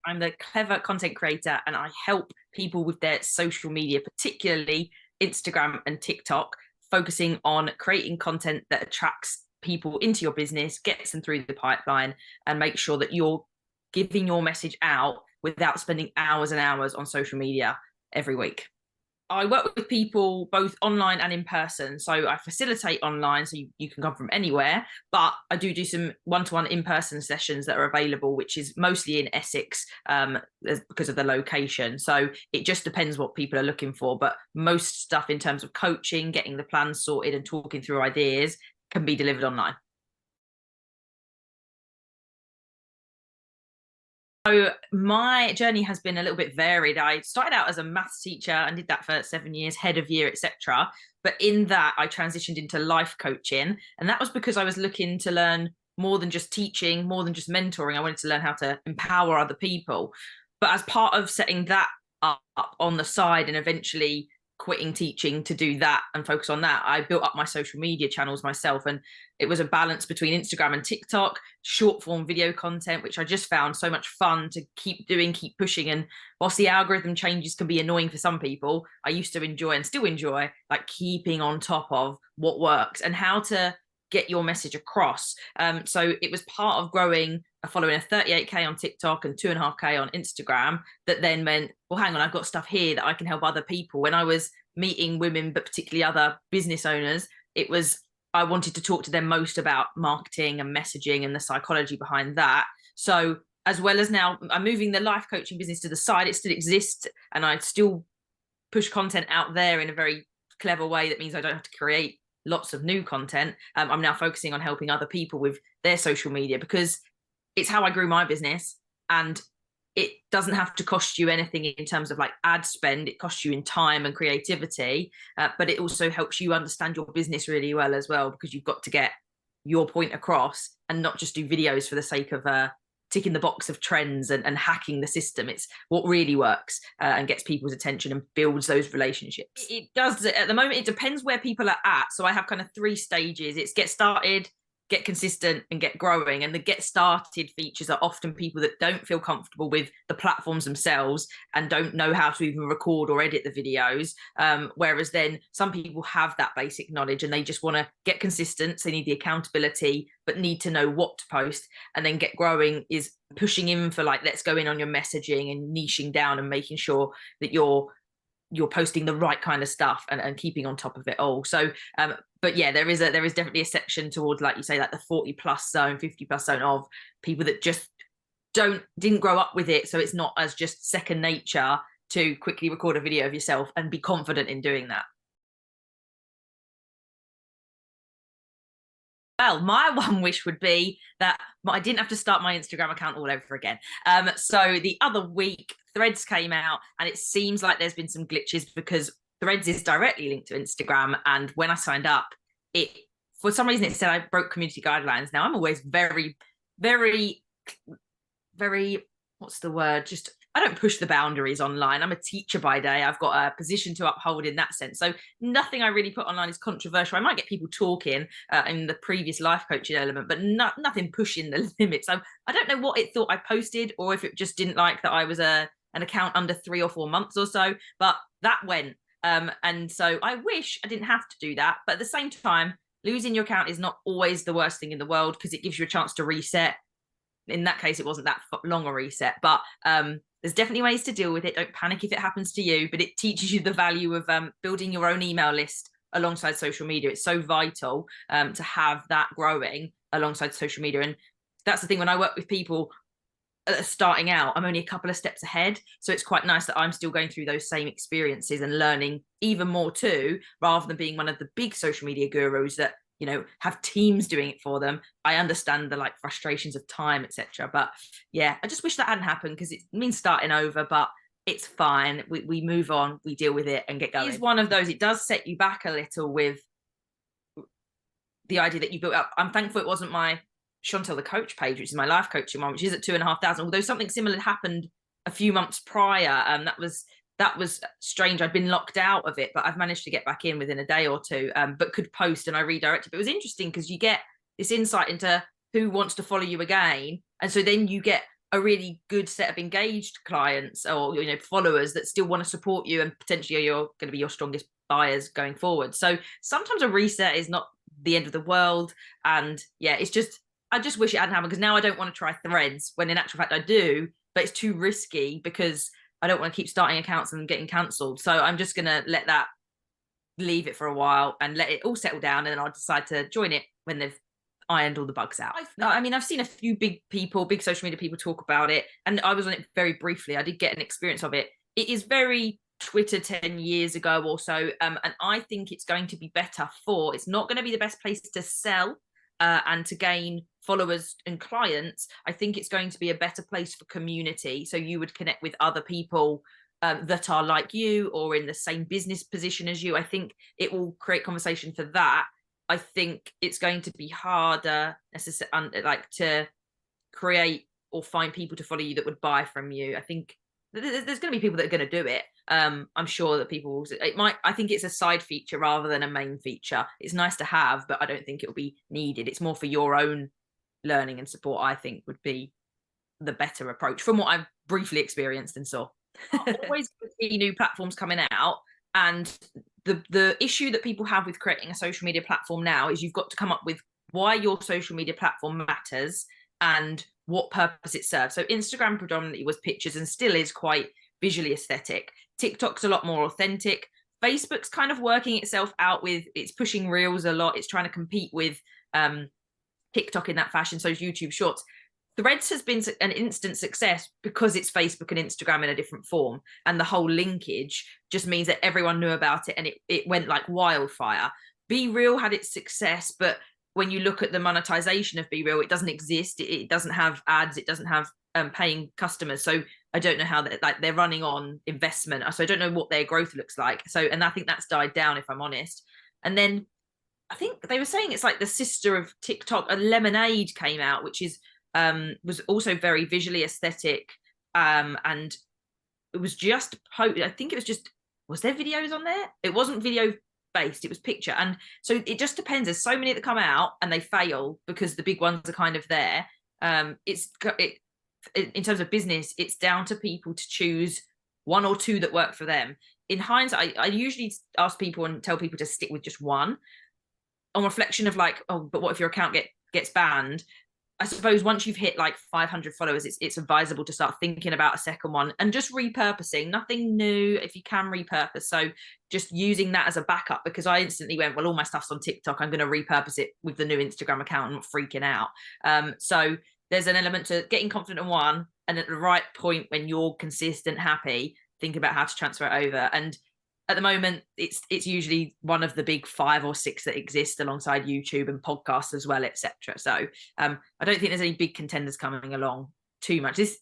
I'm the clever content creator, and I help people with their social media, particularly Instagram and TikTok, focusing on creating content that attracts people into your business, gets them through the pipeline, and make sure that you're giving your message out without spending hours and hours on social media every week. I work with people both online and in person. So I facilitate online, so you can come from anywhere, but I do some one-to-one in-person sessions that are available, which is mostly in Essex, because of the location. So it just depends what people are looking for. But most stuff in terms of coaching, getting the plans sorted and talking through ideas can be delivered online. So my journey has been a little bit varied. I started out as a maths teacher and did that for 7 years, head of year, etc. But in that, I transitioned into life coaching, and that was because I was looking to learn more than just teaching, more than just mentoring. I wanted to learn how to empower other people. But as part of setting that up on the side and eventually quitting teaching to do that and focus on that, I built up my social media channels myself. And it was a balance between Instagram and TikTok, short form video content, which I just found so much fun to keep doing, keep pushing. And whilst the algorithm changes can be annoying for some people, I used to enjoy and still enjoy like keeping on top of what works and how to get your message across. So it was part of growing following a 38k on TikTok and 2.5k on Instagram that then meant, well, hang on, I've got stuff here that I can help other people. When I was meeting women, but particularly other business owners, it was, I wanted to talk to them most about marketing and messaging and the psychology behind that. So as well as now I'm moving the life coaching business to the side, it still exists and I still push content out there in a very clever way. That means I don't have to create lots of new content. I'm now focusing on helping other people with their social media because it's how I grew my business, and it doesn't have to cost you anything in terms of like ad spend. It costs you in time and creativity, but it also helps you understand your business really well as well, because you've got to get your point across and not just do videos for the sake of ticking the box of trends and hacking the system. It's what really works and gets people's attention and builds those relationships. It does at the moment. It depends where people are at. So I have kind of 3 stages. It's get started, get consistent, and get growing. And the get started features are often people that don't feel comfortable with the platforms themselves and don't know how to even record or edit the videos. Whereas then some people have that basic knowledge and they just want to get consistent. So they need the accountability, but need to know what to post. And then get growing is pushing in for like, let's go in on your messaging and niching down and making sure that you're posting the right kind of stuff and keeping on top of it all. So but yeah, there is definitely a section towards, like you say, like the 40 plus zone, 50 plus zone of people that just didn't grow up with it. So it's not as just second nature to quickly record a video of yourself and be confident in doing that. Well, my one wish would be that I didn't have to start my Instagram account all over again. So the other week, Threads came out, and it seems like there's been some glitches because Threads is directly linked to Instagram. And when I signed up, it for some reason it said I broke community guidelines. Now I'm always very, very, very, what's the word? Just I don't push the boundaries online. I'm a teacher by day. I've got a position to uphold in that sense. So nothing I really put online is controversial. I might get people talking in the previous life coaching element, but nothing pushing the limits. So I don't know what it thought I posted, or if it just didn't like that I was an account under 3 or 4 months or so. But that went. And so I wish I didn't have to do that. But at the same time, losing your account is not always the worst thing in the world, because it gives you a chance to reset. In that case, it wasn't that long a reset, but there's definitely ways to deal with it. Don't panic if it happens to you, but it teaches you the value of building your own email list alongside social media. It's so vital to have that growing alongside social media. And that's the thing, when I work with people starting out, I'm only a couple of steps ahead. So it's quite nice that I'm still going through those same experiences and learning even more too, rather than being one of the big social media gurus that have teams doing it for them. I understand the like frustrations of time, etc. But yeah, I just wish that hadn't happened, because it means starting over, but it's fine. We move on, we deal with it and get going. It's one of those, it does set you back a little with the idea that you built up. I'm thankful it wasn't my 6.Chantelle the coach page, which is my life coaching one, which is at 2,500, although something similar happened a few months prior. That was strange. I'd been locked out of it, but I've managed to get back in within a day or two, but could post, and I redirected. But it was interesting because you get this insight into who wants to follow you again. And so then you get a really good set of engaged clients or followers that still want to support you, and potentially you're going to be your strongest buyers going forward. So sometimes a reset is not the end of the world. And yeah, it's just, I just wish it hadn't happened, because now I don't want to try Threads, when in actual fact I do, but it's too risky because I don't want to keep starting accounts and getting cancelled. So I'm just going to let that, leave it for a while and let it all settle down, and then I'll decide to join it when they've ironed all the bugs out. I mean, I've seen a few big social media people talk about it, and I was on it very briefly. I did get an experience of it. It is very Twitter 10 years ago or so, and I think it's going to be better for, it's not going to be the best place to sell and to gain followers and clients. I think it's going to be a better place for community. So you would connect with other people that are like you or in the same business position as you. I think it will create conversation for that. I think it's going to be harder like to create or find people to follow you that would buy from you. I think there's going to be people that are going to do it. I'm sure that people will, I think it's a side feature rather than a main feature. It's nice to have, but I don't think it'll be needed. It's more for your own learning and support, I think, would be the better approach from what I've briefly experienced and saw. Always see new platforms coming out, and the issue that people have with creating a social media platform now is you've got to come up with why your social media platform matters and what purpose it serves. So Instagram predominantly was pictures and still is quite visually aesthetic. TikTok's a lot more authentic. Facebook's kind of working itself out with, it's pushing reels a lot. It's trying to compete with TikTok in that fashion. So YouTube Shorts. Threads has been an instant success because it's Facebook and Instagram in a different form, and the whole linkage just means that everyone knew about it, and it went like wildfire. Be Real had its success, but when you look at the monetization of Be Real, it doesn't exist. It doesn't have ads. It doesn't have paying customers. So I don't know how they're running on investment. So I don't know what their growth looks like. So, and I think that's died down, if I'm honest. And then I think they were saying it's like the sister of TikTok, a Lemonade came out, which is was also very visually aesthetic, and it was just, I think it was just, was there videos on there? It wasn't video based, it was picture. And so it just depends. There's so many that come out and they fail because the big ones are kind of there. In terms of business, it's down to people to choose one or two that work for them. In hindsight, I usually ask people and tell people to stick with just one, on reflection of like, oh, but what if your account gets banned? I suppose once you've hit like 500 followers, it's advisable to start thinking about a second one and just repurposing. Nothing new if you can repurpose. So just using that as a backup, because I instantly went, well, all my stuff's on TikTok, I'm going to repurpose it with the new Instagram account. I'm not freaking out. So there's an element to getting confident in one, and at the right point when you're consistent, happy, think about how to transfer it over. And at the moment, it's usually one of the big 5 or 6 that exist alongside YouTube and podcasts as well, etc. So I don't think there's any big contenders coming along too much. This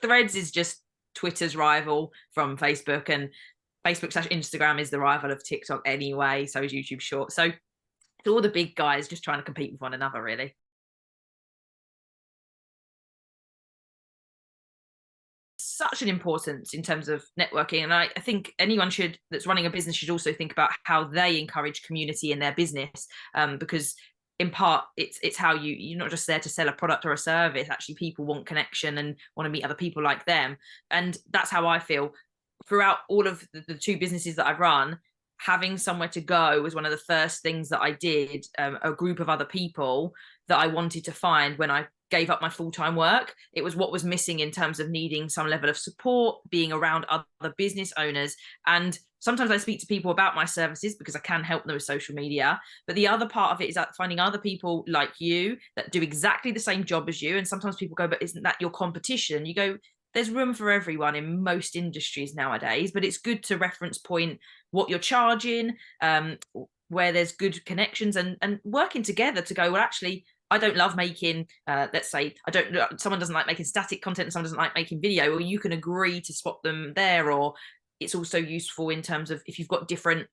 Threads is just Twitter's rival from Facebook, and Facebook/Instagram is the rival of TikTok anyway. So is YouTube Short. So it's all the big guys just trying to compete with one another, really. Such an importance in terms of networking, and I think anyone that's running a business should also think about how they encourage community in their business, because in part it's how you're not just there to sell a product or a service. Actually, people want connection and want to meet other people like them, and that's how I feel throughout all of the 2 businesses that I've run. Having somewhere to go was one of the first things that I did. A group of other people that I wanted to find when I gave up my full-time work. It was what was missing in terms of needing some level of support, being around other business owners. And sometimes I speak to people about my services because I can help them with social media. But the other part of it is that finding other people like you that do exactly the same job as you. And sometimes people go, but isn't that your competition? You go, there's room for everyone in most industries nowadays, but it's good to reference point what you're charging, where there's good connections, and working together to go, well, actually, I don't love making, let's say, someone doesn't like making static content and someone doesn't like making video, or you can agree to swap them there. Or it's also useful in terms of if you've got different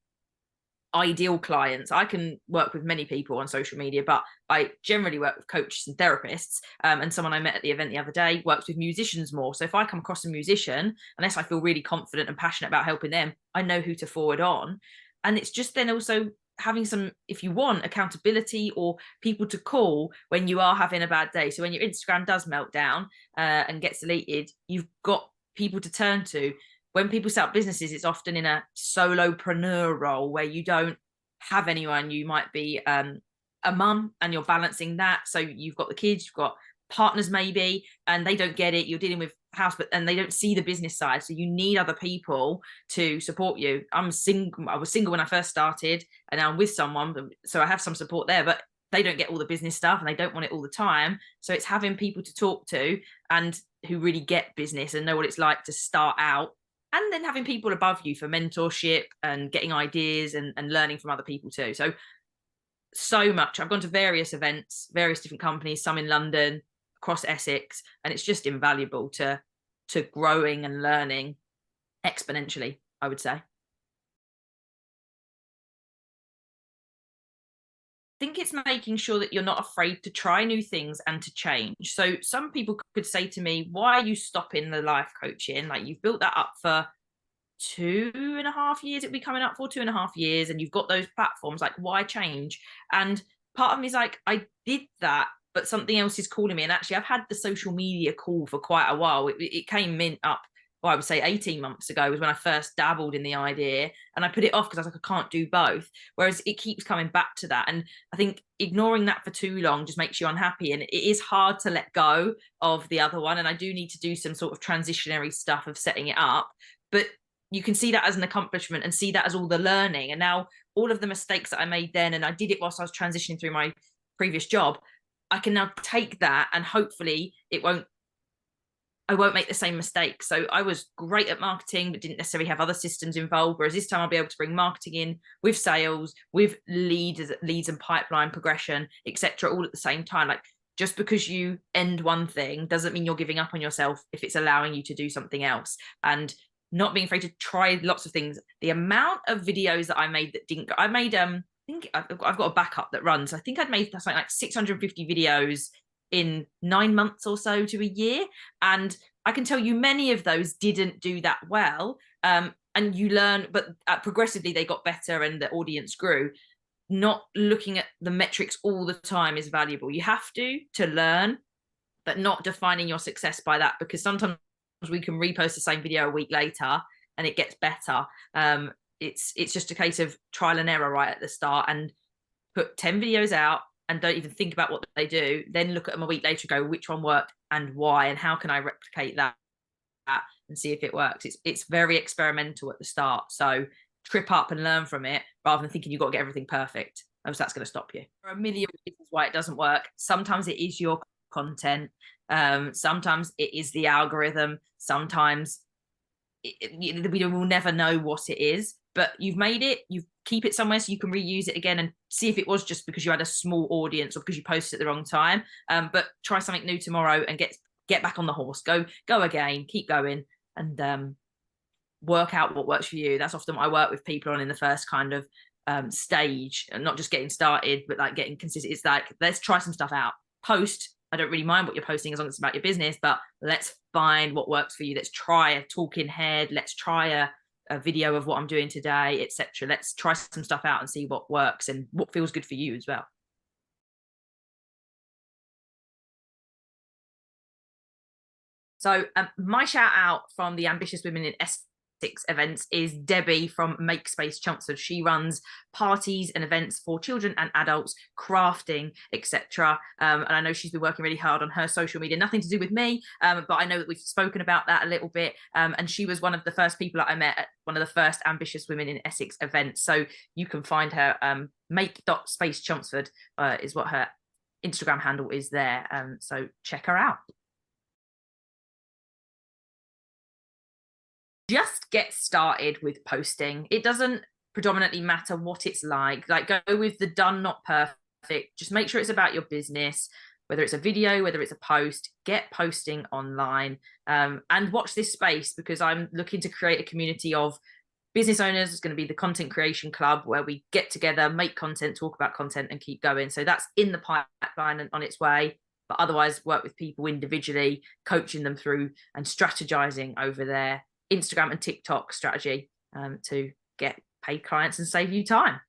ideal clients. I can work with many people on social media, but I generally work with coaches and therapists. And someone I met at the event the other day works with musicians more. So if I come across a musician, unless I feel really confident and passionate about helping them, I know who to forward on. And it's just then also having some, if you want, accountability or people to call when you are having a bad day. So when your Instagram does melt down and gets deleted, you've got people to turn to. When people set up businesses, it's often in a solopreneur role where you don't have anyone. You might be a mum and you're balancing that. So you've got the kids, you've got partners maybe, and they don't get it. You're dealing with house, and they don't see the business side. So you need other people to support you. I'm single. I was single when I first started, and now I'm with someone, so I have some support there, but they don't get all the business stuff and they don't want it all the time. So it's having people to talk to and who really get business and know what it's like to start out, and then having people above you for mentorship and getting ideas and learning from other people too. So much. I've gone to various events, various different companies, some in London, across Essex, and it's just invaluable to growing and learning exponentially, I would say. I think it's making sure that you're not afraid to try new things and to change. So some people could say to me, why are you stopping the life coaching? Like, you've built that up for 2.5 years, it'll be coming up for 2.5 years, and you've got those platforms, like, why change? And part of me is like, I did that, but something else is calling me. And actually, I've had the social media call for quite a while. It came in up, well, I would say 18 months ago was when I first dabbled in the idea, and I put it off because I was like, I can't do both. Whereas it keeps coming back to that. And I think ignoring that for too long just makes you unhappy. And it is hard to let go of the other one. And I do need to do some sort of transitionary stuff of setting it up. But you can see that as an accomplishment and see that as all the learning. And now all of the mistakes that I made then, and I did it whilst I was transitioning through my previous job, I can now take that and hopefully I won't make the same mistakes. So I was great at marketing, but didn't necessarily have other systems involved. Whereas this time I'll be able to bring marketing in with sales, with leads and pipeline progression, etc., all at the same time. Like, just because you end one thing doesn't mean you're giving up on yourself if it's allowing you to do something else. And not being afraid to try lots of things. The amount of videos that I made that didn't, I made, I think I've got a backup that runs. I think I'd made something like 650 videos in 9 months or so to a year. And I can tell you many of those didn't do that well. And you learn, but progressively they got better and the audience grew. Not looking at the metrics all the time is valuable. You have to learn, but not defining your success by that, because sometimes we can repost the same video a week later and it gets better. It's just a case of trial and error right at the start, and put 10 videos out and don't even think about what they do. Then look at them a week later and go, which one worked and why, and how can I replicate that and see if it works. It's very experimental at the start. So trip up and learn from it rather than thinking you've got to get everything perfect. Because that's going to stop you. There are a million reasons why it doesn't work. Sometimes it is your content. Sometimes it is the algorithm. Sometimes we will never know what it is, but you've made it. You keep it somewhere so you can reuse it again and see if it was just because you had a small audience or because you posted at the wrong time. But try something new tomorrow and get back on the horse. Go again. Keep going and work out what works for you. That's often what I work with people on in the first kind of stage, and not just getting started, but like getting consistent. It's like, let's try some stuff out. Post. I don't really mind what you're posting as long as it's about your business, but let's find what works for you. Let's try a talking head. Let's try a video of what I'm doing today, etc. Let's try some stuff out and see what works and what feels good for you as well. So my shout out from the Ambitious Women in Essex events is Debbie from 6.Chantelle. She runs parties and events for children and adults, crafting, etc. And I know she's been working really hard on her social media. Nothing to do with me, but I know that we've spoken about that a little bit. And she was one of the first people that I met at one of the first Ambitious Women in Essex events. So you can find her. Make.space.Chelmsford is what her Instagram handle is there. So check her out. Just get started with posting. It doesn't predominantly matter what it's like go with the done not perfect. Just make sure it's about your business, whether it's a video, whether it's a post. Get posting online, and watch this space, because I'm looking to create a community of business owners. It's going to be the Content Creation Club, where we get together, make content, talk about content, and keep going. So that's in the pipeline and on its way. But otherwise, work with people individually, coaching them through and strategizing over there. Instagram and TikTok strategy to get paid clients and save you time.